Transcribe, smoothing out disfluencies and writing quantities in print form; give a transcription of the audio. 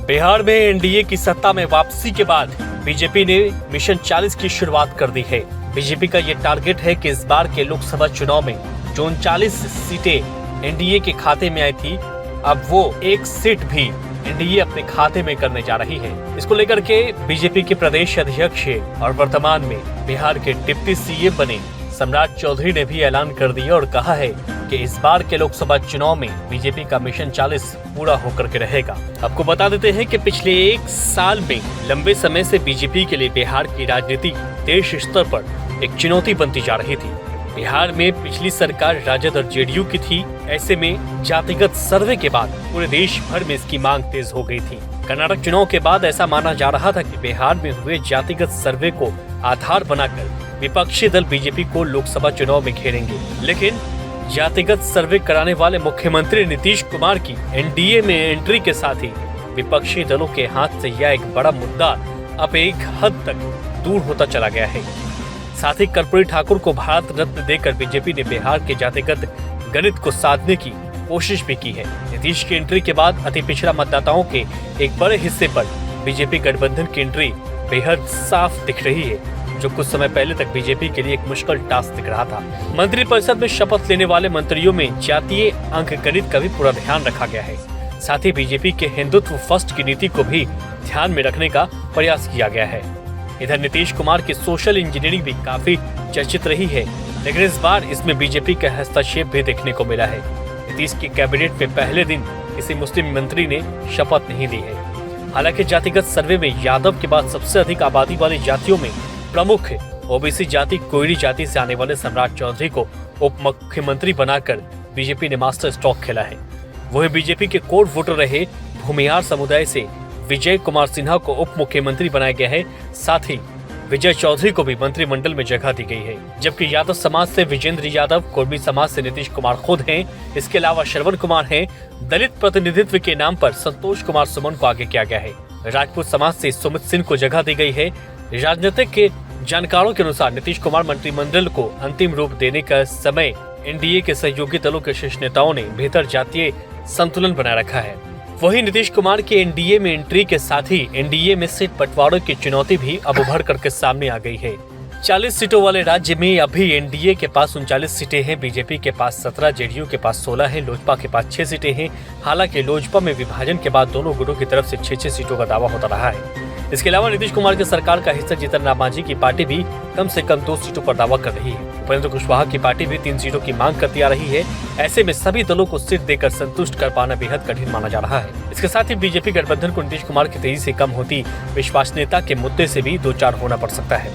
बिहार में एनडीए की सत्ता में वापसी के बाद बीजेपी ने मिशन 40 की शुरुआत कर दी है। बीजेपी का ये टारगेट है कि इस बार के लोकसभा चुनाव में जो 39 सीटें एनडीए के खाते में आई थी, अब वो एक सीट भी एनडीए अपने खाते में करने जा रही है। इसको लेकर के बीजेपी के प्रदेश अध्यक्ष और वर्तमान में बिहार के डिप्टी सीएम बने सम्राट चौधरी ने भी ऐलान कर दिया और कहा है कि इस बार के लोकसभा चुनाव में बीजेपी का मिशन 40 पूरा होकर के रहेगा। आपको बता देते हैं कि पिछले एक साल में लंबे समय से बीजेपी के लिए बिहार की राजनीति देश स्तर पर एक चुनौती बनती जा रही थी। बिहार में पिछली सरकार राजद और जेडीयू की थी। ऐसे में जातिगत सर्वे के बाद पूरे देश भर में इसकी मांग तेज हो गई थी। कर्नाटक चुनाव के बाद ऐसा माना जा रहा था कि बिहार में हुए जातिगत सर्वे को आधार बनाकर विपक्षी दल बीजेपी को लोकसभा चुनाव में घेरेंगे, लेकिन जातिगत सर्वे कराने वाले मुख्यमंत्री नीतीश कुमार की एनडीए में एंट्री के साथ ही विपक्षी दलों के हाथ से यह एक बड़ा मुद्दा अब एक हद तक दूर होता चला गया है। साथ ही कर्पूरी ठाकुर को भारत रत्न देकर बीजेपी ने बिहार के जातिगत गणित को साधने की कोशिश भी की है। नीतीश की एंट्री के बाद अति पिछड़ा मतदाताओं के एक बड़े हिस्से पर बीजेपी गठबंधन की एंट्री बेहद साफ दिख रही है, जो कुछ समय पहले तक बीजेपी के लिए एक मुश्किल टास्क दिख रहा था। मंत्रिपरिषद में शपथ लेने वाले मंत्रियों में जातीय अंकगणित का भी पूरा ध्यान रखा गया है। साथ ही बीजेपी के हिंदुत्व फर्स्ट की नीति को भी ध्यान में रखने का प्रयास किया गया है। इधर नीतीश कुमार की सोशल इंजीनियरिंग भी काफी चर्चित रही है, लेकिन इस बार इसमें बीजेपी का हस्तक्षेप भी देखने को मिला है। नीतीश की कैबिनेट में पहले दिन किसी मुस्लिम मंत्री ने शपथ नहीं ली है। हालांकि जातिगत सर्वे में यादव के बाद सबसे अधिक आबादी वाली जातियों में प्रमुख ओबीसी जाति कोयरी जाति से आने वाले सम्राट चौधरी को उप मुख्यमंत्री बनाकर बीजेपी ने मास्टर स्ट्रोक खेला है। वही बीजेपी के कोर वोटर रहे भूमिहार समुदाय से विजय कुमार सिन्हा को उप मुख्यमंत्री बनाया गया है। साथ ही विजय चौधरी को भी मंत्रिमंडल में जगह दी गई है, जबकि यादव समाज से विजेंद्र यादव, कुर्मी समाज से नीतीश कुमार खुद हैं। इसके अलावा श्रवण कुमार हैं। दलित प्रतिनिधित्व के नाम पर संतोष कुमार सुमन को आगे किया गया है। राजपूत समाज से सुमित सिंह को जगह दी गई है। राजनीतिक के जानकारों के अनुसार नीतीश कुमार मंत्रिमंडल को अंतिम रूप देने का समय एनडीए के सहयोगी दलों के शीर्ष नेताओं ने बेहतर जातीय संतुलन बनाए रखा है। वहीं नीतीश कुमार के एनडीए में एंट्री के साथ ही एनडीए में सीट बंटवारों की चुनौती भी अब उभर करके सामने आ गई है। 40 सीटों वाले राज्य में अभी एनडीए के पास 39 सीटें हैं, बीजेपी के पास 17, जेडीयू के पास 16 है, लोजपा के पास 6 सीटें हैं। हालांकि लोजपा में विभाजन के बाद दोनों गुटों की तरफ से 6-6 सीटों का दावा होता रहा है। इसके अलावा नीतीश कुमार की सरकार का हिस्सा जीतन राम मांझी की पार्टी भी कम से कम 2 सीटों पर दावा कर रही है। उपेंद्र कुशवाहा की पार्टी भी 3 सीटों की मांग करती आ रही है। ऐसे में सभी दलों को सीट देकर संतुष्ट कर पाना बेहद कठिन माना जा रहा है। इसके साथ ही बीजेपी गठबंधन को नीतीश कुमार की तेजी से कम होती विश्वसनीयता के मुद्दे से भी दो चार होना पड़ सकता है।